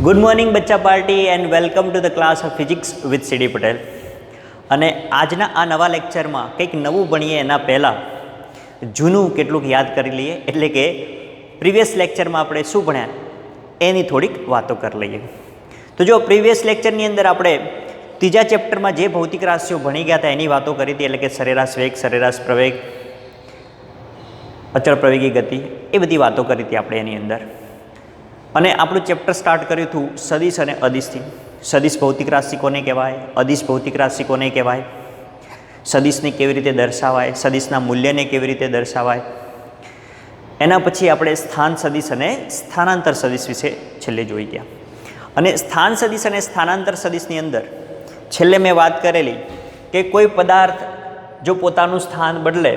Good morning બચ્ચા party and welcome to the class of physics with CD Patel. અને આજના આ નવા લેક્ચરમાં કંઈક નવું ભણીએ એના પહેલાં જૂનું કેટલુંક યાદ કરી લઈએ, એટલે કે પ્રીવિયસ લેક્ચરમાં આપણે શું ભણ્યા એની થોડીક વાતો કરી લઈએ. તો જો પ્રીવિયસ લેક્ચરની અંદર આપણે ત્રીજા ચેપ્ટરમાં જે ભૌતિક રાશિઓ ભણી ગયા હતા એની વાતો કરી હતી, એટલે કે સરેરાશ વેગ, સરેરાશ પ્રવેગ, અચળ પ્રવેગી ગતિ, એ બધી વાતો કરી હતી આપણે એની અંદર. અને આપણું ચેપ્ટર સ્ટાર્ટ કર્યું હતું સદિશ અને અદિશથી. સદિશ ભૌતિક રાશિ કોને કહેવાય, અદિશ ભૌતિક રાશિ કોને કહેવાય, સદિશને કેવી રીતે દર્શાવાય, સદિશના મૂલ્યને કેવી રીતે દર્શાવાય. એના પછી આપણે સ્થાન સદિશ અને સ્થાનાંતર સદિશ વિશે છેલ્લે જોઈ ગયા. અને સ્થાન સદિશ અને સ્થાનાંતર સદિશની અંદર છેલ્લે મેં વાત કરેલી કે કોઈ પદાર્થ જો પોતાનું સ્થાન બદલે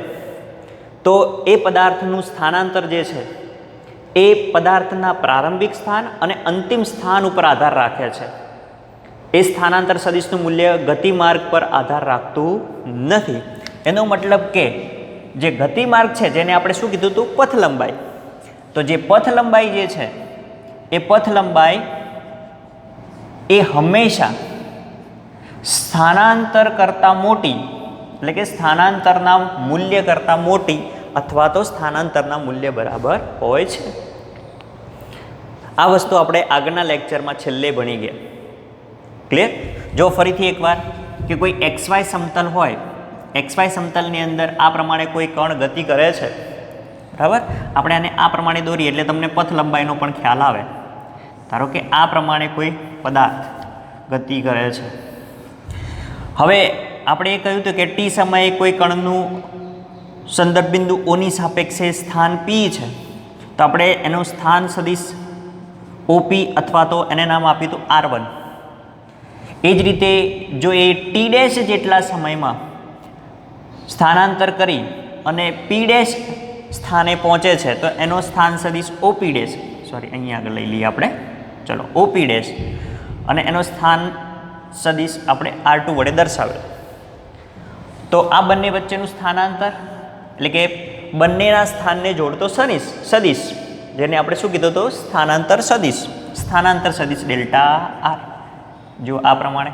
તો એ પદાર્થનું સ્થાનાંતર જે છે એ પદાર્થના પ્રારંભિક સ્થાન અને અંતિમ સ્થાન ઉપર આધાર રાખે છે. એ સ્થાનાંતર સદિશનું મૂલ્ય ગતિમાર્ગ પર આધાર રાખતું નથી. એનો મતલબ કે જે ગતિમાર્ગ છે જેને આપણે શું કીધું હતું, પથ લંબાઈ. તો જે પથ લંબાઈ જે છે એ પથ લંબાઈ એ હંમેશા સ્થાનાંતર કરતાં મોટી, એટલે કે સ્થાનાંતરના મૂલ્ય કરતાં મોટી અથવા તો સ્થાનાંતરના મૂલ્ય બરાબર હોય છે. આ વસ્તુ આપણે આગળના લેક્ચરમાં છેલ્લે ભણી ગયા. ક્લિયર? જો ફરીથી એકવાર કે કોઈ XY સમતલ હોય, XY સમતલની અંદર આ પ્રમાણે કોઈ કણ ગતિ કરે છે, બરાબર? આપણે આને આ પ્રમાણે દોરીએ એટલે તમને પથ લંબાઈનો પણ ખ્યાલ આવે. ધારો કે આ પ્રમાણે કોઈ પદાર્થ ગતિ કરે છે. હવે આપણે એ કહ્યું હતું કે ટી સમયે કોઈ કણનું સંદર્ભ બિંદુ ઓની સાપેક્ષે સ્થાન P છે, તો આપણે એનું સ્થાન સદિશ OP અથવા તો એને નામ આપ્યું હતું R1. એ જ રીતે જો એ T' જેટલા સમયમાં સ્થાનાંતર કરી અને P' સ્થાને પહોંચે છે તો એનો સ્થાન સદિશ OP', સોરી અહીંયા આગળ લઈ લઈએ આપણે, ચલો OP', અને એનો સ્થાન સદિશ આપણે R2 વડે દર્શાવે. તો આ બંને વચ્ચેનું સ્થાનાંતર, એટલે કે બંનેના સ્થાનને જોડતો સદિશ, જેને આપણે શું કીધું હતું, સ્થાનાંતર સદિશ ડેલ્ટા R. જો આ પ્રમાણે.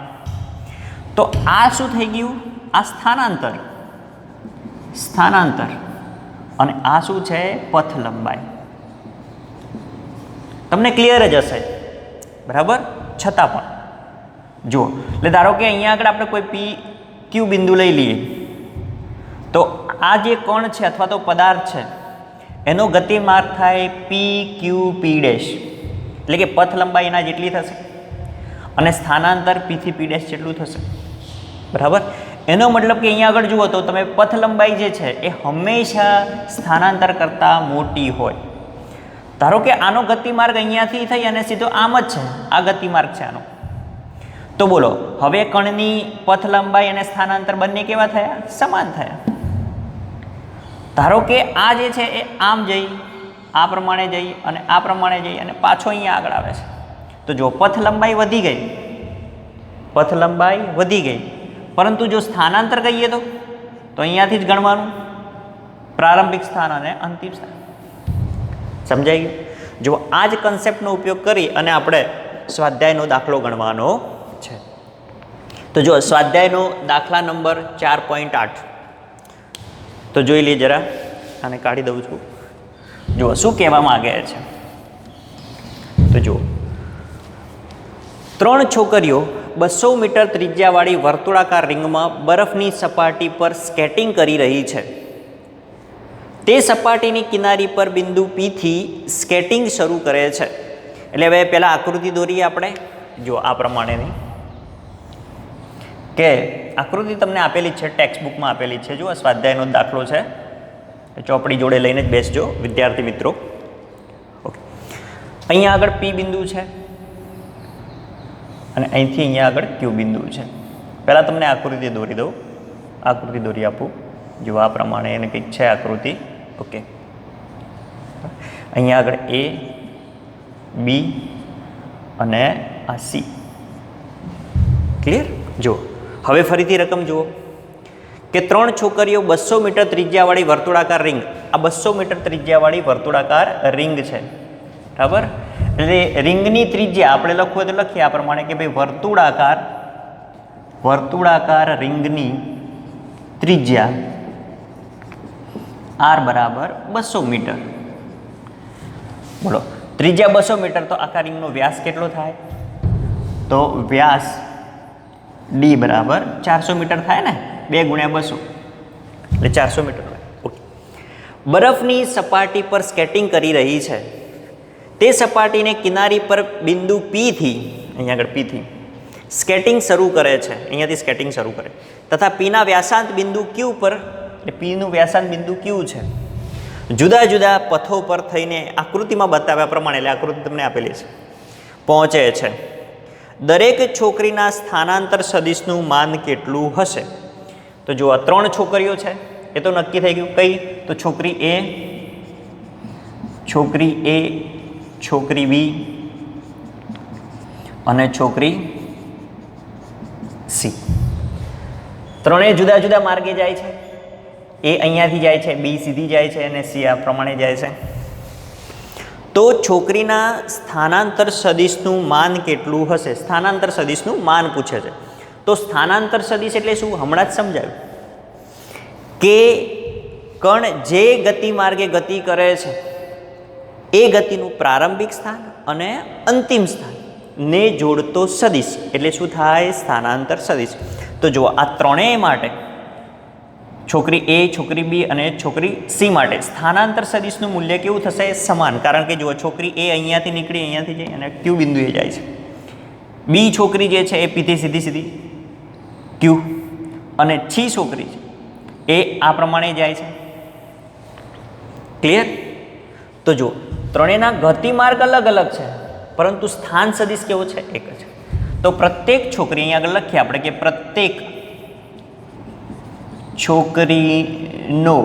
તો આ શું થઈ ગયું, આ સ્થાનાંતર અને આ શું છે, પથ લંબાઈ. તમને ક્લિયર જ હશે, બરાબર? છતાં પણ જુઓ, એટલે ધારો કે અહીંયા આગળ આપણે કોઈ PQ બિંદુ લઈ લઈએ, તો આ જે કણ છે અથવા તો પદાર્થ છે એનો ગતિમાર્ગ થાય PQP', એટલે કે પથ લંબાઈ એના જેટલી થશે અને સ્થાનાંતર P થી P' જેટલું થશે, બરાબર? એનો મતલબ કે અહીંયા આગળ જુઓ તો તમે પથ લંબાઈ જે છે એ હંમેશા સ્થાનાંતર કરતાં મોટી હોય. ધારો કે આનો ગતિમાર્ગ અહીંયાથી થઈ અને સીધો આમ જ છે, આ ગતિમાર્ગ છે આનો. તો બોલો હવે કણની પથ લંબાઈ અને સ્થાનાંતર બંને કેવા થયા, સમાન થયા. ધારો કે આ જે છે એ આમ જઈ, આ પ્રમાણે જઈ અને આ પ્રમાણે જઈ અને પાછો અહીંયા આગળ આવે છે. તો જો પથ લંબાઈ વધી ગઈ, પરંતુ જો સ્થાનાંતર કહીએ તો અહીંયાથી જ ગણવાનું, પ્રારંભિક સ્થાન અને અંતિમ સ્થાન. સમજાઈ ગયું? જો આ જ કન્સેપ્ટનો ઉપયોગ કરી અને આપણે સ્વાધ્યાયનો દાખલો ગણવાનો છે. તો જો સ્વાધ્યાયનો દાખલા નંબર 4.8 તો જોઈ લઈએ જરા, આને કાઢી દઉં છું. જુઓ શું કહેવા માંગે છે. તો જુઓ, 3 છોકરીઓ 200 મીટર ત્રિજ્યાવાળી વર્તુળાકાર રિંગમાં બરફની સપાટી પર સ્કેટિંગ કરી રહી છે. તે સપાટીની કિનારી પર બિંદુ P થી સ્કેટિંગ શરૂ કરે છે. એટલે હવે પહેલાં આકૃતિ દોરીએ આપણે. જો આ પ્રમાણેની કે આકૃતિ તમને આપેલી છે, ટેક્સ્ટ બુકમાં આપેલી છે. જો સ્વાધ્યાયનો દાખલો છે, ચોપડી જોડે લઈને જ બેસજો વિદ્યાર્થી મિત્રો. ઓકે, અહીંયા આગળ P બિંદુ છે અને અહીંથી અહીંયા આગળ Q બિંદુ છે. પહેલાં તમને આકૃતિ દોરી દઉં, આકૃતિ દોરી આપું. જો આ પ્રમાણે એને કંઈક છે આકૃતિ. ઓકે, અહીંયા આગળ A, B અને આ C. ક્લિયર? જો હવે ફરીથી રકમ જુઓ કે 3 છોકરીઓ 200 મીટર ત્રિજ્યાવાળી વર્તુળાકાર રિંગ, આ 200 મીટર ત્રિજ્યાવાળી વર્તુળાકાર રિંગ છે, બરાબર? એટલે રિંગની ત્રિજ્યા આપણે લખવું હોય તો લખીએ આ પ્રમાણે કે ભાઈ વર્તુળાકાર રિંગની ત્રિજ્યા r બરાબર 200 મીટર. બોલો ત્રિજ્યા 200 મીટર તો આખા રિંગનો વ્યાસ કેટલો થાય? તો વ્યાસ d બરાબર 400 મીટર થાય ને, 2 ગુણ્યા 200 એટલે 400 મીટર. ઓકે. બરફની સપાટી પર સ્કેટિંગ કરી રહી છે તે સપાટીને કિનારી પર બિંદુ P થી, અહીંયા આગળ P થી સ્કેટિંગ શરૂ કરે છે, અહીંયાથી સ્કેટિંગ શરૂ કરે તથા Pના વ્યાસાંત બિંદુ Q પર, એટલે Pનું વ્યાસાંત બિંદુ Q છે, જુદા જુદા પથો પર થઈને આકૃતિમાં બતાવ્યા પ્રમાણે, એટલે આકૃતિ તમને આપેલી છે, પહોંચે છે. દરેક છોકરીના સ્થાનાંતર સદિશનું માન કેટલું હશે? તો જો આ 3 છોકરીઓ છે એ તો નક્કી થઈ ગયું. કઈ? તો છોકરી A, છોકરી B અને છોકરી C. ત્રણેય જુદા જુદા માર્ગે જાય છે. A અહીંયાથી જાય છે, B સીધી જાય છે અને C આ પ્રમાણે જાય છે. તો છોકરીના સ્થાનાંતર સદિશનું માન કેટલું હશે? સ્થાનાંતર સદિશનું માન પૂછે છે. તો સ્થાનાંતર સદિશ એટલે શું? હમણાં જ સમજાવ્યું કે કણ જે ગતિ માર્ગે ગતિ કરે છે એ ગતિનું પ્રારંભિક સ્થાન અને અંતિમ સ્થાન ને જોડતો સદિશ એટલે શું થાય? સ્થાનાંતર સદિશ. તો જુઓ આ ત્રણેય માટે, છોકરી A, છોકરી B અને છોકરી C માટે સ્થાનાંતર સદિશનું મૂલ્ય કેવું થશે? સમાન. કારણ કે જુઓ છોકરી A અહીંયાથી નીકળી અહીંયાથી જાય અને Q બિંદુએ જાય છે. B છોકરી જે છે એ P થી સીધી Q અને C છોકરી છે એ આ પ્રમાણે જાય છે. ક્લિયર? તો જુઓ ત્રણેયના ગતિમાર્ગ અલગ અલગ છે પરંતુ સ્થાન સદિશ કેવો છે? એક જ. તો પ્રત્યેક છોકરી, અહીંયા આગળ લખીએ આપણે કે પ્રત્યેક છોકરીનો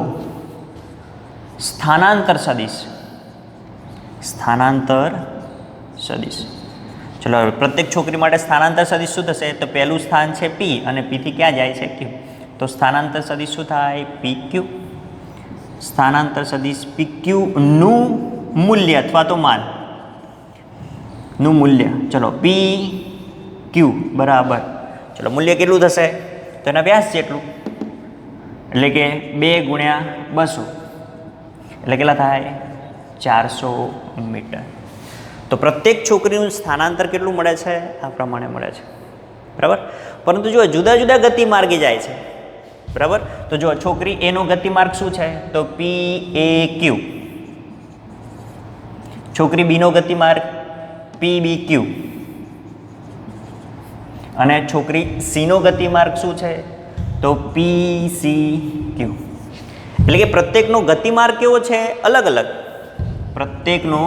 સ્થાનાંતર સદિશ, ચલો હવે પ્રત્યેક છોકરી માટે સ્થાનાંતર સદિશ શું થશે? તો પહેલું સ્થાન છે P અને P થી ક્યાં જાય છે? Q. તો સ્થાનાંતર સદિશ શું થાય? PQ. સ્થાનાંતર સદિશ PQ નું મૂલ્ય અથવા તો માન નું મૂલ્ય, ચલો PQ બરાબર, ચલો મૂલ્ય કેટલું થશે? તો એના વ્યાસ જેટલું, એટલે કે 2 ગુણ્યા 200 એટલે કેટલા થાય? 400 મીટર. તો પ્રત્યેક છોકરીનું સ્થાનાંતર કેટલું મળે છે? આ પ્રમાણે મળે છે. બરાબર. પરંતુ જો જુદા જુદા ગતિ માર્ગે જાય છે. બરાબર. તો જો છોકરી A નો ગતિમાર્ગ શું છે? તો PAQ. છોકરી B નો ગતિમાર્ગ PBQ અને છોકરી C નો ગતિમાર્ગ શું છે? તો PCQ. એટલે કે પ્રત્યેકનો ગતિમાર્ગ કેવો છે? અલગ અલગ. પ્રત્યેકનો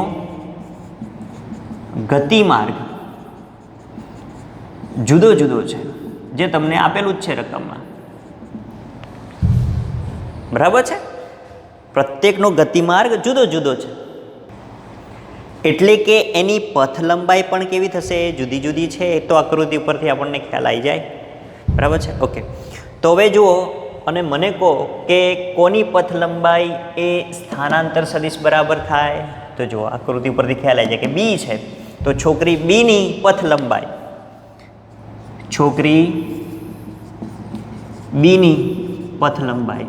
ગતિમાર્ગ જુદો જુદો છે, જે તમને આપેલું જ છે રકમમાં. બરાબર છે? પ્રત્યેકનો ગતિમાર્ગ જુદો જુદો છે એટલે કે એની પથ લંબાઈ પણ કેવી થશે? જુદી જુદી છે. એ તો આકૃતિ ઉપરથી આપણને ખ્યાલ આવી જાય. બરાબર છે? ઓકે. તો હવે જુઓ અને મને કહો કે કોની પથ લંબાઈ એ સ્થાનાંતર સદિશ બરાબર થાય? તો જુઓ આકૃતિ ઉપરથી ખ્યાલ આવી જાય કે B છે, તો છોકરી B ની પથ લંબાઈ, છોકરી B ની પથ લંબાઈ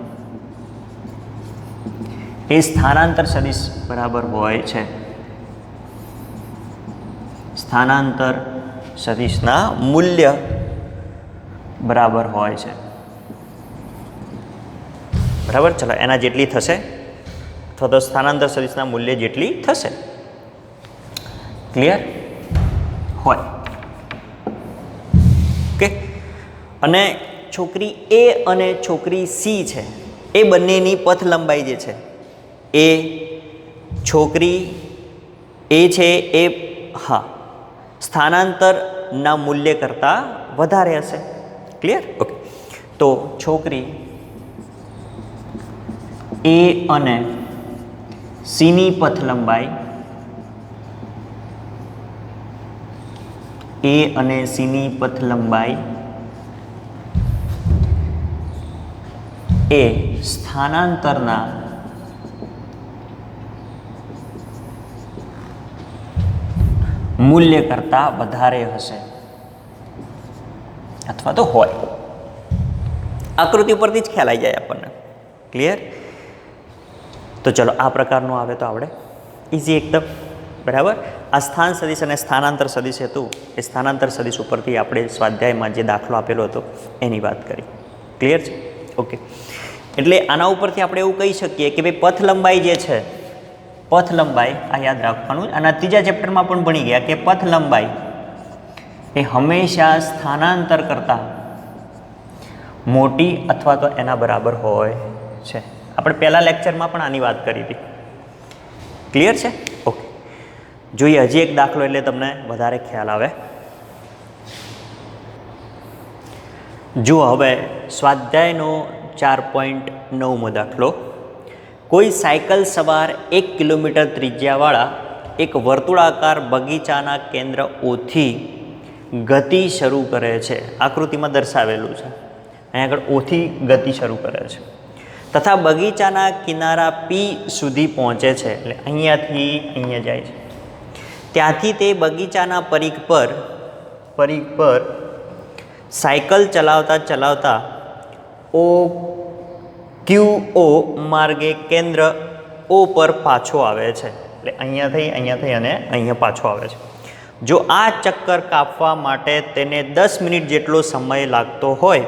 એ સ્થાનાંતર સદિશ બરાબર હોય છે. સ્થાનાંતર સદિશના મૂલ્ય બરાબર હોય છે. બરાબર. ચલો એના જેટલી થશે અથવા તો સ્થાનાંતર સદિશના મૂલ્ય જેટલી થશે. ક્લિયર હોય. ઓકે. અને છોકરી A અને છોકરી C છે એ બંનેની પથ લંબાઈ જે છે એ છોકરી A છે એ સ્થાનાંતરના મૂલ્ય કરતાં વધારે હશે. ક્લિયર? ઓકે. તો છોકરી A અને C ની પથ લંબાઈ, A અને C ની પથ લંબાઈ એ સ્થાનાંતરના મૂલ્ય કરતાં વધારે હશે અથવા તો હોય. આકૃતિ પરથી જ ખ્યાલ આવી જાય આપણને. ક્લિયર? તો ચલો આ પ્રકારનું આવે તો આપણે ઇઝી એકદમ. બરાબર. આ સ્થાન સદિશ અને સ્થાનાંતર સદિશ હતું એ સ્થાનાંતર સદિશ ઉપરથી આપણે સ્વાધ્યાયમાં જે દાખલો આપેલો હતો એની વાત કરી. ક્લિયર છે? ઓકે. એટલે આના ઉપરથી આપણે એવું કહી શકીએ કે ભાઈ પથ લંબાઈ જે છે, પથ લંબાઈ આ યાદ રાખવાનું. અને ત્રીજા ચેપ્ટરમાં પણ ભણી ગયા કે પથ લંબાઈ એ હંમેશા સ્થાનાંતર કરતાં મોટી અથવા તો એના બરાબર હોય છે. આપણે પહેલા લેક્ચરમાં પણ આની વાત કરી હતી. ક્લિયર છે? ઓકે. જોઈએ હજી એક દાખલો એટલે તમને વધારે ખ્યાલ આવે. જુઓ હવે સ્વાધ્યાયનો 4.9મો દાખલો. કોઈ સાયકલ સવાર 1 કિલોમીટર ત્રિજ્યાવાળા એક વર્તુળાકાર બગીચાના કેન્દ્ર ઓથી ગતિ શરૂ કરે છે. આકૃતિમાં દર્શાવેલું છે. અહીંયા આગળ ઓથી ગતિ શરૂ કરે છે તથા બગીચાના કિનારા પી સુધી પહોંચે છે. એટલે અહીંયાથી અહીંયા જાય છે. ત્યાંથી તે બગીચાના પરિઘ પર સાયકલ ચલાવતા ચલાવતા QO માર્ગે કેન્દ્ર O પર પાછો આવે છે. એટલે અહીંયાથી અને અહીંયા પાછો આવે છે. જો આ ચક્કર કાપવા માટે તેને 10 મિનિટ જેટલો સમય લાગતો હોય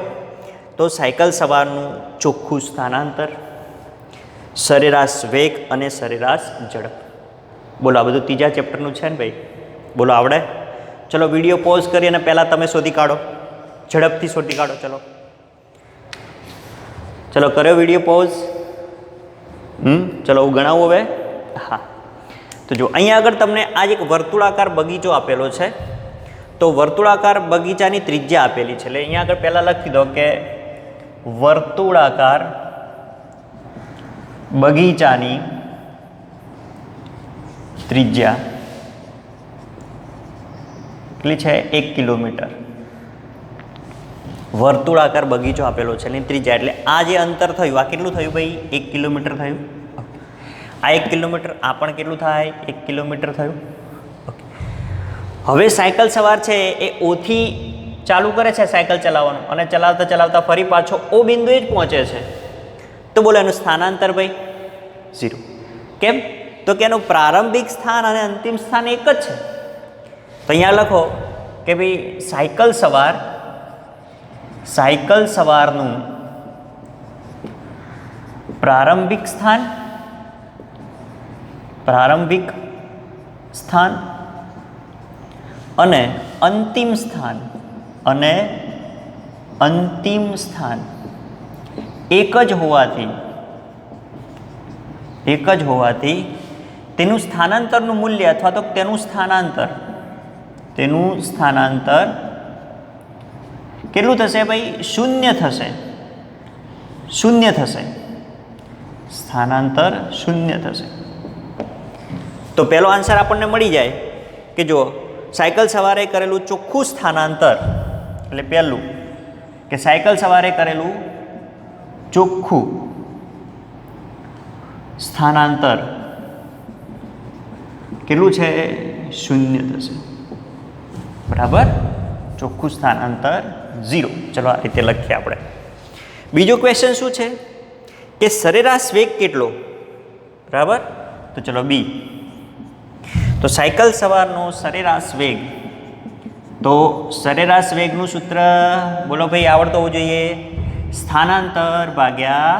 તો સાયકલ સવારનું ચોખ્ખું સ્થાનાંતર, સરેરાશ વેગ અને સરેરાશ ઝડપ. બોલો આ બધું ત્રીજા ચેપ્ટરનું છે ને ભાઈ? બોલો આવડે? ચલો વિડીયો પોઝ કરી અને પહેલાં તમે શોધી કાઢો, ઝડપથી શોધી કાઢો. ચલો કર્યો વિડીયો પોઝ? ચલો હું ગણાવું હવે. હા, તો જો અહીંયા આગળ તમને આજ એક વર્તુળાકાર બગીચો આપેલો છે. તો વર્તુળાકાર બગીચાની ત્રિજ્યા આપેલી છે. એટલે અહીંયા આગળ પહેલાં લખી દો કે વર્તુળાકાર બગીચાની ત્રિજ્યા કેટલી છે? 1 કિલોમીટર. વર્તુળાકાર બગીચો આપેલો છે એની ત્રિજ્યા એટલે આ જે અંતર થયું આ કેટલું થયું ભાઈ? 1 કિલોમીટર થયું. આ 1 કિલોમીટર, આ પણ કેટલું થાય? 1 કિલોમીટર થયું. હવે સાયકલ સવાર છે એ ઓથી ચાલુ કરે છે સાયકલ ચલાવવાનું અને ચલાવતા ચલાવતા ફરી પાછો ઓ બિંદુએ જ પહોંચે છે. તો બોલો એનું સ્થાનાંતર ભાઈ 0. કેમ? તો કે એનું પ્રારંભિક સ્થાન અને અંતિમ સ્થાન એક જ છે. તો અહીંયા લખો કે ભાઈ સાયકલ સવારનું પ્રારંભિક સ્થાન અને અંતિમ સ્થાન એક જ હોવાથી તેનું સ્થાનાંતરનું મૂલ્ય અથવા તો તેનું સ્થાનાંતર કેટલું થશે ભાઈ? 0 થશે. સ્થાનાંતર 0 થશે. તો પહેલો આન્સર આપણને મળી જાય કે જો સાયકલ સવારે કરેલું ચોખ્ખું સ્થાનાંતર, એટલે પહેલું કે સાયકલ સવારે કરેલું ચોખ્ખું સ્થાનાંતર કેટલું છે? 0 થશે. બરાબર. ચોખ્ખું સ્થાનાંતર 0. ચલો આ રીતે લખીએ આપણે. બીજો ક્વેશ્ચન શું છે કે સરેરાશ વેગ કેટલો? બરાબર. તો ચલો બી. તો સાયકલ સવારનો સરેરાશ વેગ, તો સરેરાશ વેગનું સૂત્ર બોલો ભાઈ, આવડતો હોવું જોઈએ. સ્થાનાંતર ભાગ્યા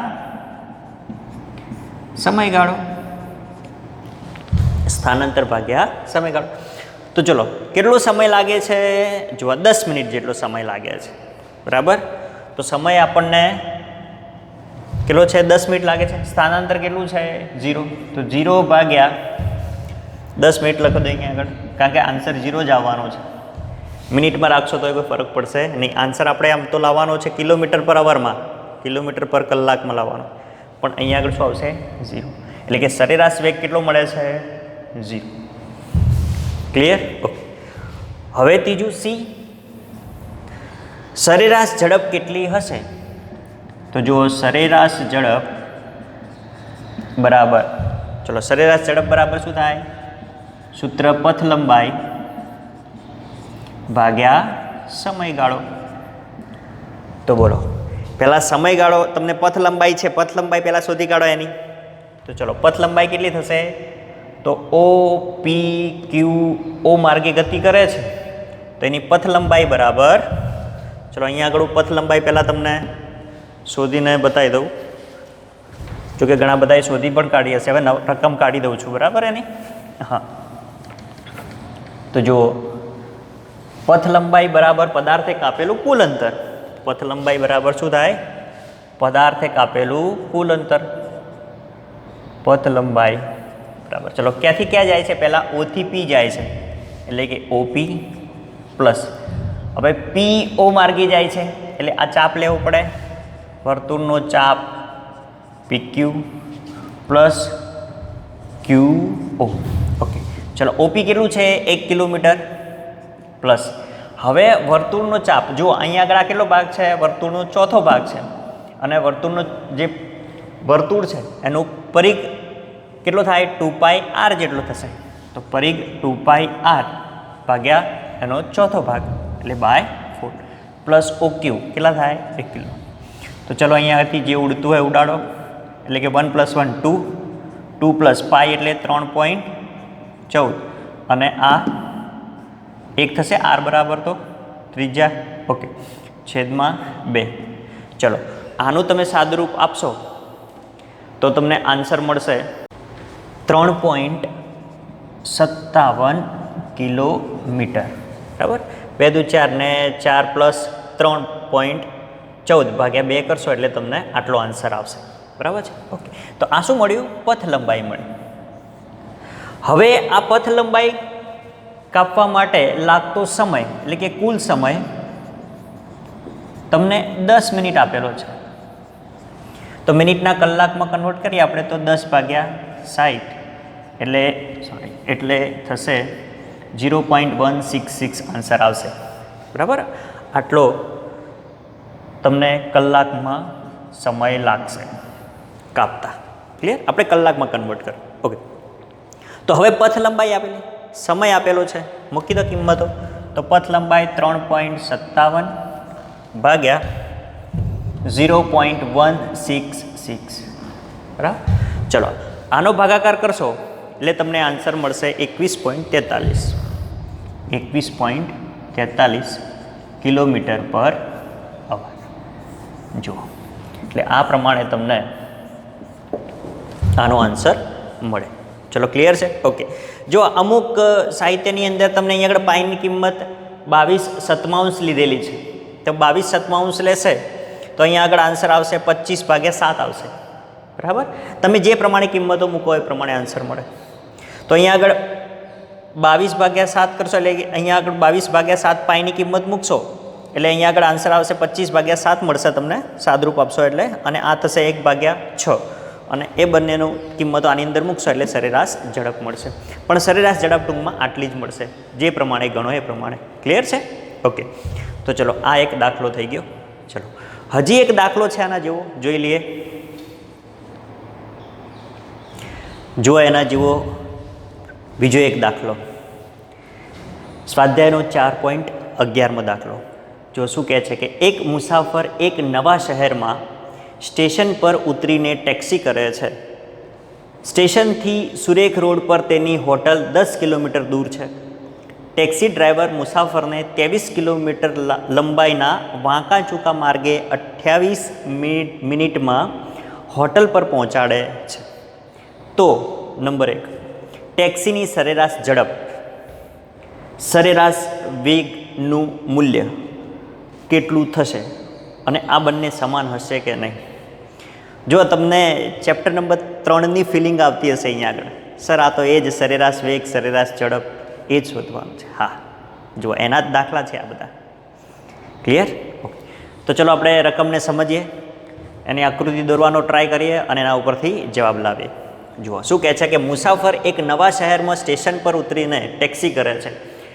સમયગાળો. તો ચલો કેટલો સમય લાગે છે? જુઓ 10 મિનિટ જેટલો સમય લાગે છે. બરાબર. તો સમય આપણને કેટલો છે? 10 મિનિટ લાગે છે. સ્થાનાંતર કેટલું છે? 0. તો 0 ભાગ્યા 10 મિનિટ લખો દો અહીંયા આગળ, કારણ કે આન્સર 0 જ આવવાનો છે. મિનિટમાં રાખશો તો કોઈ ફરક પડશે નહીં. આન્સર આપણે આમ તો લાવવાનો છે કિલોમીટર પર અવરમાં, કિલોમીટર પર કલાકમાં લાવવાનો, પણ અહીંયા આગળ શું આવશે? 0. એટલે કે સરેરાશ વેગ કેટલો મળે છે? 0. ક્લિયર? ઓકે. હવે ત્રીજું સી, સરેરાશ ઝડપ કેટલી હશે? તો જો સરેરાશ ઝડપ બરાબર, ચલો સરેરાશ ઝડપ બરાબર શું થાય? સૂત્ર પથ લંબાઈ ભાગ્યા સમયગાળો. તો બોલો પહેલાં સમયગાળો તમને પથ લંબાઈ છે, પથ લંબાઈ પહેલાં શોધી કાઢો એની. તો ચલો પથ લંબાઈ કેટલી થશે? તો ઓ પી ક્યુ ઓ માર્ગે ગતિ કરે છે તો એની પથ લંબાઈ બરાબર, ચલો અહીંયા આગળ પથ લંબાઈ પહેલાં તમને શોધીને બતાવી દઉં. જોકે ઘણા બધાએ શોધી પણ કાઢી હશે. હવે રકમ કાઢી દઉં છું બરાબર એની. હા, તો જુઓ પથ લંબાઈ બરાબર પદાર્થે કાપેલું કુલ અંતર. પથ લંબાઈ બરાબર શું થાય? પદાર્થે કાપેલું કુલ અંતર. પથ લંબાઈ બરાબર, ચલો ક્યાંથી ક્યાં જાય છે? પહેલાં ઓથી પી જાય છે એટલે કે ઓપી પ્લસ, હવે પી ઓ માર્ગે જાય છે એટલે આ ચાપ લેવો પડે, વર્તુળનો ચાપ PQ પ્લસ QO. ઓકે, ચલો ઓપી કેટલું છે? 1 કિલોમીટર પ્લસ, હવે વર્તુળનો ચાપ જુઓ અહીંયા આગળ આ કેટલો ભાગ છે? વર્તુળનો ચોથો ભાગ છે અને વર્તુળનો જે વર્તુળ છે એનું પરિઘ કેટલો થાય? 2πr જેટલો થશે. તો પરિઘ 2πr ભાગ્યા એનો ચોથો ભાગ એટલે બાય 4 પ્લસ OQ કેટલા થાય? 1 કિલો. તો ચલો અહીંયાથી જે ઉડતું હોય ઉડાડો એટલે કે 1 + 1 2, 2 + π એટલે 3.14 અને આ 1 થશે r બરાબર તો ત્રિજ્યા. ઓકે, છેદમાં 2. ચલો આનું તમે સાદુરૂપ આપશો તો તમને આન્સર મળશે 3.57 કિલોમીટર. બરાબર, 2 દુ 4 ને 4 + 3.14 ભાગ્યા 2 કરશો એટલે તમને આટલો આન્સર આવશે. બરાબર છે. ઓકે, તો આ શું મળ્યું? પથ લંબાઈ મળી. હવે આ પથ લંબાઈ કાપવા માટે લાગતો સમય એટલે કે કુલ સમય તમને 10 મિનિટ આપેલો છે. તો મિનિટના કલાકમાં કન્વર્ટ કરીએ આપણે તો 10/60 એટલે થશે 0.166 આન્સર આવશે. બરાબર, આટલો તમને કલાકમાં સમય લાગશે કાપતા. ક્લિયર? આપણે કલાકમાં કન્વર્ટ કરીએ. ઓકે, તો હવે પથ લંબાઈ આપેલી, સમય આપેલો છે, મૂકી દો કિંમતો. તો પથ લંબાઈ 3.57 ભાગ્યા 0.166. બરાબર, ચલો આનો ભાગાકાર કરશો એટલે તમને આન્સર મળશે 21.43. 21.43 કિલોમીટર પર અવર. જુઓ એટલે આ પ્રમાણે તમને આનો આન્સર મળે. ચલો ક્લિયર છે? ઓકે, જો અમુક સાહિત્યની અંદર તમને અહીંયા આગળ પાઈની કિંમત 22/7 લીધેલી છે તો 22/7 લેશે તો અહીંયા આગળ આન્સર આવશે 25/7 આવશે. બરાબર, તમે જે પ્રમાણે કિંમતો મૂકો એ પ્રમાણે આન્સર મળે. તો અહીંયા આગળ 22/7 કરશો એટલે અહીંયા આગળ 22/7 પાઈની કિંમત મૂકશો એટલે અહીંયા આગળ આન્સર આવશે 25/7 મળશે તમને સાદરૂપ આપશો એટલે, અને આ થશે 1/6 અને એ બંનેનું કિંમતો આની અંદર મૂકશો એટલે સરેરાશ ઝડપ મળશે. પણ સરેરાશ ઝડપ ટૂંકમાં આટલી જ મળશે, જે પ્રમાણે ગણો એ પ્રમાણે. ક્લિયર છે? ઓકે, તો ચલો આ એક દાખલો થઈ ગયો. ચલો હજી એક દાખલો છે આના જેવો, જોઈ લઈએ. જુઓ એના જેવો બીજો એક દાખલો, સ્વાધ્યાયનો 4.11મો દાખલો. જો શું કહે છે કે એક મુસાફર એક નવા શહેરમાં સ્ટેશન પર ઉતરીને ટેક્સી કરે છે. સ્ટેશનથી સુરેખ રોડ પર તેની હોટલ 10 કિલોમીટર દૂર છે. ટેક્સી ડ્રાઈવર મુસાફરને 23 કિલોમીટર લંબાઈના વાંકા ચૂકા માર્ગે 28 મિનિટમાં હોટલ પર પહોંચાડે છે. તો નંબર 1, ટેક્સીની સરેરાશ ઝડપ, સરેરાશ વેગનું મૂલ્ય કેટલું થશે અને આ બંને સમાન હશે કે નહીં? જો તમને ચેપ્ટર નંબર 3ની ફિલિંગ આવતી હશે અહીંયા આગળ, સર આ તો એ જ સરેરાશ વેગ સરેરાશ ઝડપ એ જ શોધવાનું છે. હા, જો એના જ દાખલા છે આ બધા. ક્લિયર? ઓકે, તો ચલો આપણે રકમને સમજીએ, એની આકૃતિ દોરવાનો ટ્રાય કરીએ અને એના ઉપરથી જવાબ લાવીએ. જુઓ શું કહે છે કે મુસાફર એક નવા શહેરમાં સ્ટેશન પર ઉતરીને ટેક્સી કરે છે.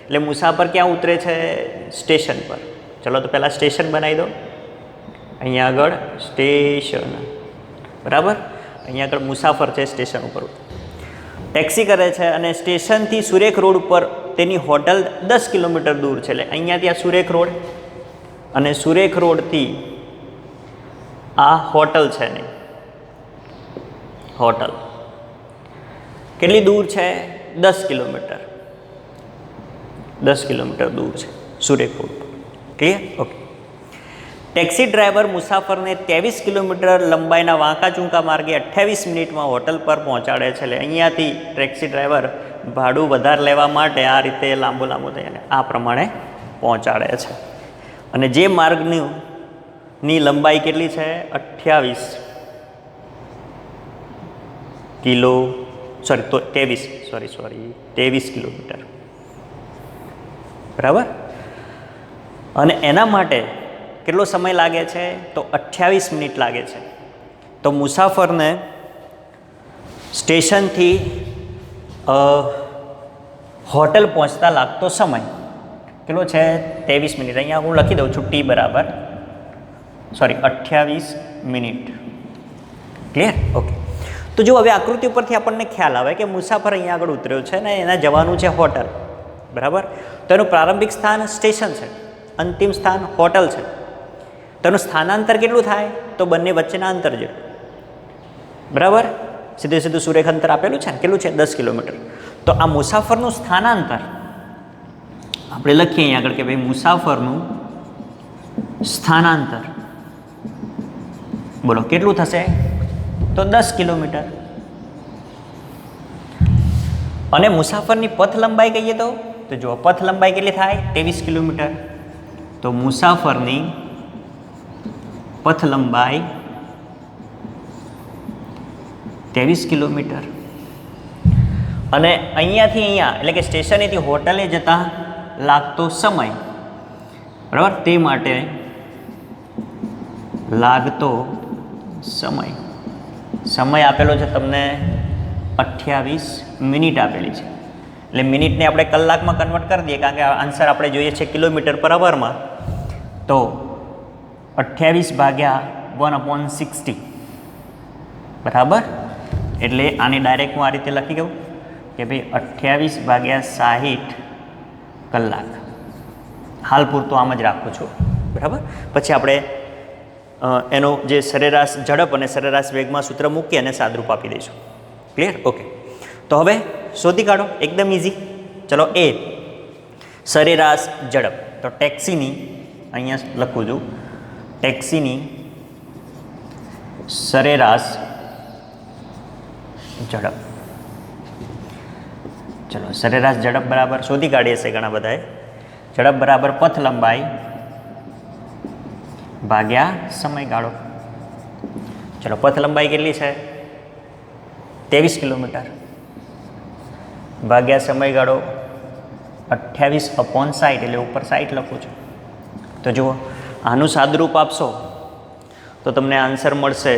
એટલે મુસાફર ક્યાં ઉતરે છે? સ્ટેશન પર. ચલો તો પહેલાં સ્ટેશન બનાવી દો. અહીંયા આગળ સ્ટેશન, બરાબર, અહીંયા આગળ મુસાફર છે સ્ટેશન ઉપર ટેક્સી કરે છે અને સ્ટેશનથી સુરેખ રોડ ઉપર તેની હોટલ 10 કિલોમીટર દૂર છે. એટલે અહીંયાથી આ સુરેખ રોડ અને સુરેખ રોડથી આ હોટલ છે નહીં, હોટલ કેટલી દૂર છે? 10 કિલોમીટર. 10 કિલોમીટર દૂર છે સુરેખ રોડ પર. ક્લિયર? ઓકે. ટેક્સી ડ્રાઈવર મુસાફરને 23 કિલોમીટર લંબાઈના વાંકા ચૂંકા માર્ગે 28 મિનિટમાં હોટલ પર પહોંચાડે છે. એટલે અહીંયાથી ટેક્સી ડ્રાઈવર ભાડું વધારે લેવા માટે આ રીતે લાંબુ થઈને આ પ્રમાણે પહોંચાડે છે. અને જે માર્ગની લંબાઈ કેટલી છે? 23 કિલોમીટર. બરાબર. અને એના માટે કેટલો સમય લાગે છે? તો 28 મિનિટ લાગે છે. તો મુસાફરને સ્ટેશનથી હોટલ પહોંચતા લાગતો સમય કેટલો છે? 23 મિનિટ. અહીંયા હું લખી દઉં છું T બરાબર 28 મિનિટ. ક્લિયર? ઓકે. તો જો હવે આકૃતિ ઉપરથી આપણને ખ્યાલ આવે કે મુસાફર અહીંયા આગળ ઉતર્યો છે ને એના જવાનું છે હોટલ. બરાબર. તો એનું પ્રારંભિક સ્થાન સ્ટેશન છે, અંતિમ સ્થાન હોટલ છે. તો એનું સ્થાનાંતર કેટલું થાય? તો બંને વચ્ચેના અંતર જેટલું. બરાબર. સીધું સુરેખ અંતર આપેલું છે ને, કેટલું છે? 10 કિલોમીટર. તો આ મુસાફરનું સ્થાનાંતર આપણે લખીએ અહીંયા આગળ કે ભાઈ મુસાફરનું સ્થાનાંતર બોલો કેટલું થશે? તો 10 કિલોમીટર. અને મુસાફરની પથ લંબાઈ કહીએ તો જો પથ લંબાઈ કેટલી થાય? 23 કિલોમીટર. તો મુસાફરની પથ લંબાઈ 23 કિલોમીટર. અને અહીંયાથી અહીંયા એટલે કે સ્ટેશનેથી હોટલે જતા લાગતો સમય, બરાબર, તે માટે લાગતો સમય આપેલો છે તમને 28 મિનિટ આપેલી છે. એટલે મિનિટને આપણે કલાકમાં કન્વર્ટ કરી દઈએ, કારણ કે આન્સર આપણે જોઈએ છે કિલોમીટર પર અવરમાં. તો 28/1/60 બરાબર. એટલે આને ડાયરેક્ટ હું આ રીતે લખી દઉં કે ભાઈ 28/60 કલાક. હાલ પૂરતું આમ જ રાખું છું. બરાબર. પછી આપણે એનો જે સરેરાશ ઝડપ અને સરેરાશ વેગમાં સૂત્ર મૂકી અને સાદરૂપ આપી દઈશું. ક્લિયર? ઓકે. તો હવે શોધી કાઢો, એકદમ ઇઝી. ચલો, એ સરેરાશ ઝડપ. તો ટેક્સીની અહીંયા લખું છું, ટેક્સીની સરેરાશ ઝડપ. ચલો, સરેરાશ ઝડપ બરાબર શોધી કાઢીએ છે ઘણા બધાએ. ઝડપ બરાબર પથ લંબાઈ ભાગ્યા સમયગાળો. ચલો, પથ લંબાઈ કેટલી છે? 23 કિલોમીટર ભાગ્યા સમયગાળો 28/60 એટલે ઉપર 60 લખું છું. તો જુઓ, આનું સાદરૂપ આપશો તો તમને આન્સર મળશે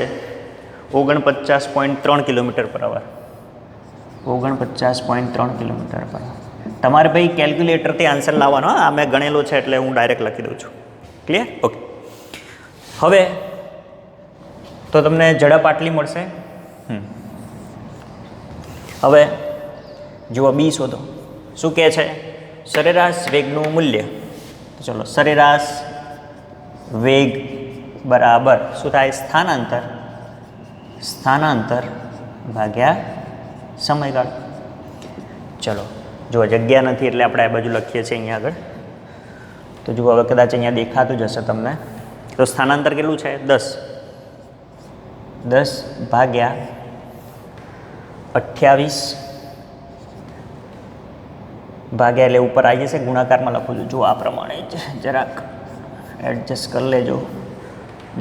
49.3 કિલોમીટર પર અવર. 49.3 કિલોમીટર પર અવર. તમારે ભાઈ કેલ્ક્યુલેટરથી આન્સર લાવવાનો. હા, મેં ગણેલો છે એટલે હું ડાયરેક્ટ લખી દઉં છું. ક્લિયર? ઓકે. હવે તો તમને ઝડપ આટલી મળશે. હવે જુઓ, બી શોધો. શું કહે છે? સરેરાશ વેગનું મૂલ્ય. ચલો, સરેરાશ વેગ બરાબર શું થાય? સ્થાનાંતર ભાગ્યા સમયગાળો. ચલો, જો જગ્યા નથી એટલે આપણે આ બાજુ લખીએ છીએ અહીંયા આગળ. તો જુઓ, હવે કદાચ અહીંયા દેખાતું જ હશે તમને. તો સ્થાનાંતર કેટલું છે? 10 ભાગ્યા 28 ભાગ્યા એટલે ઉપર આવી જશે, ગુણાકારમાં લખું છું. જો આ પ્રમાણે જ જરાક એડજસ્ટ કરી લેજો.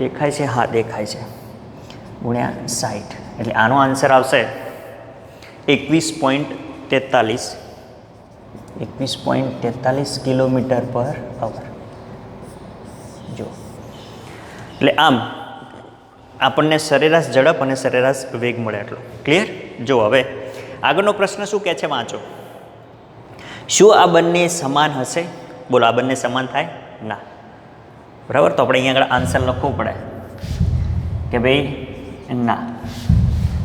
દેખાય છે? હા, દેખાય છે. ગુણ્યા 60 એટલે આનો આન્સર આવશે 21.43 કિલોમીટર પર અવર. જો, એટલે આમ આપણને સરેરાશ ઝડપ અને સરેરાશ વેગ મળે એટલો. ક્લિયર? જો હવે આગળનો પ્રશ્ન શું કહે છે? વાંચો. શું આ બંને સમાન હશે? બોલો, આ બંને સમાન થાય? ના. બરાબર. તો આપણે અહીંયા આગળ આન્સર લખવું પડે કે ભાઈ ના.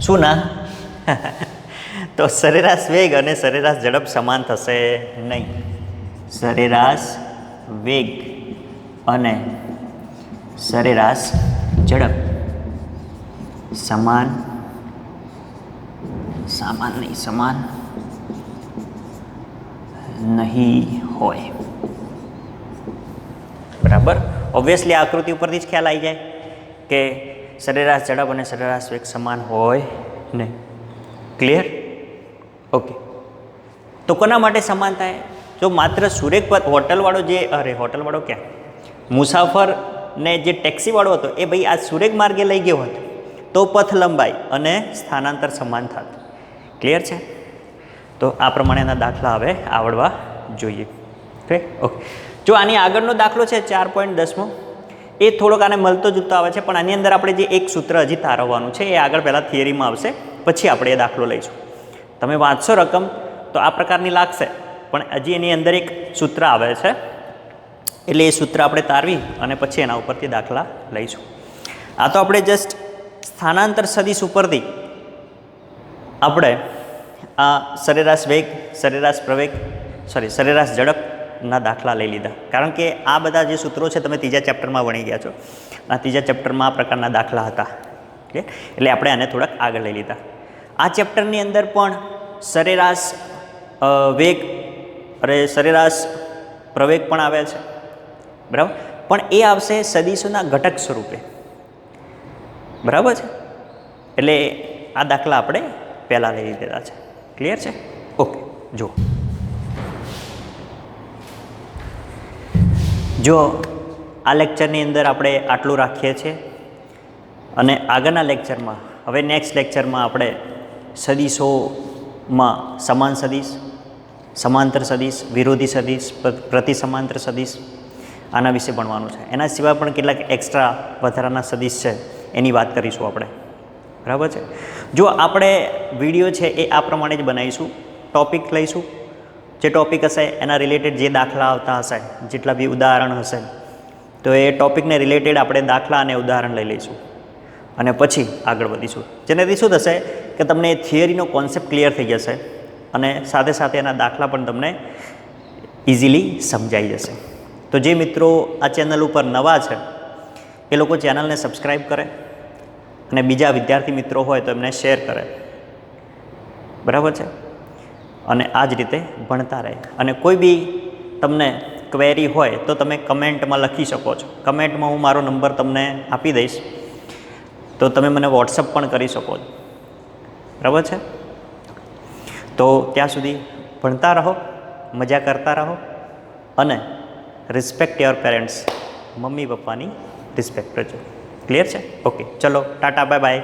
શું ના? તો તો સરેરાશ વેગ અને સરેરાશ ઝડપ સમાન થશે નહીં. સરેરાશ વેગ અને સરેરાશ ઝડપ સમાન નહીં હોય. બરાબર. ઓબ્વિયસલી આકૃતિ ઉપરથી જ ખ્યાલ આવી જાય કે સરેરાશ ઝડપ અને સરેરાશ વેગ સમાન હોય નહીં. ક્લિયર? ઓકે. તો કોના માટે સમાન થાય? જો માત્ર સુરેખ પર હોટલવાળો ક્યાં મુસાફરને જે ટેક્સીવાળો હતો એ ભાઈ આ સુરેખ માર્ગે લઈ ગયો હતો તો પથ લંબાઈ અને સ્થાનાંતર સમાન થાત. ક્લિયર છે? તો આ પ્રમાણેના દાખલા હવે આવડવા જોઈએ. ઓકે. જો આની આગળનો દાખલો છે 4.10 એ થોડોક આને મળતો જુગતો આવે છે, પણ આની અંદર આપણે જે એક સૂત્ર હજી તારવવાનું છે એ આગળ પહેલાં થિયરીમાં આવશે, પછી આપણે એ દાખલો લઈશું. તમે વાંચશો રકમ તો આ પ્રકારની લાગશે, પણ હજી એની અંદર એક સૂત્ર આવે છે, એટલે એ સૂત્ર આપણે તારવી અને પછી એના ઉપરથી દાખલા લઈશું. આ તો આપણે જસ્ટ સ્થાનાંતર સદિશ ઉપરથી આપણે આ સરેરાશ વેગ, સરેરાશ ઝડપના દાખલા લઈ લીધા, કારણ કે આ બધા જે સૂત્રો છે તમે ત્રીજા ચેપ્ટરમાં ભણી ગયા છો. આ ત્રીજા ચેપ્ટરમાં આ પ્રકારના દાખલા હતા, એટલે આપણે આને થોડાક આગળ લઈ લીધા. આ ચેપ્ટરની અંદર પણ સરેરાશ વેગ અને સરેરાશ પ્રવેગ પણ આવે છે, બરાબર, પણ એ આવશે સદિશોના ઘટક સ્વરૂપે. બરાબર છે? એટલે આ દાખલા આપણે પહેલાં લઈ લીધેલા છે. ક્લિયર છે? ઓકે. જો આ લેક્ચરની અંદર આપણે આટલું રાખીએ છીએ અને આગળના લેક્ચરમાં, હવે નેક્સ્ટ લેક્ચરમાં આપણે સદિશોમાં સમાન સદિશ, સમાંતર સદિશ, વિરોધી સદિશ, પ્રતિસમાંતર સદિશ, આના વિશે ભણવાનું છે. એના સિવાય પણ કેટલાક એક્સ્ટ્રા વધારાના સદિશ છે એની વાત કરીશું આપણે. બરાબર છે? જો આપણે વિડીયો છે એ આ પ્રમાણે જ બનાવીશું. ટૉપિક લઈશું, જે ટૉપિક હશે એના રિલેટેડ જે દાખલા આવતા હશે, જેટલા બી ઉદાહરણ હશે, તો એ ટૉપિકને રિલેટેડ આપણે દાખલા અને ઉદાહરણ લઈ લઈશું અને પછી આગળ વધીશું. જેનાથી શું થશે કે તમને થિયરીનો કોન્સેપ્ટ ક્લિયર થઈ જશે અને સાથે સાથે એના દાખલા પણ તમને ઇઝીલી સમજાઈ જશે. તો જે મિત્રો આ ચેનલ ઉપર નવા છે એ લોકો ચેનલને સબસ્ક્રાઈબ કરે અને બીજા વિદ્યાર્થી મિત્રો હોય તો એમને શેર કરે. બરાબર છે? અને આ જ રીતે ભણતા રહે. અને કોઈ બી તમને ક્વેરી હોય તો તમે કમેન્ટમાં લખી શકો છો. કમેન્ટમાં હું મારો નંબર તમને આપી દઈશ, તો તમે મને વોટ્સઅપ પણ કરી શકો છો. બરાબર છે? તો ત્યાં સુધી ભણતા રહો, મજા કરતા રહો અને રિસ્પેક્ટ યોર પેરેન્ટ્સ. મમ્મી પપ્પાની રિસ્પેક્ટ કરજો. ક્લિયર છે? ઓકે. ચલો, ટાટા, બાય બાય.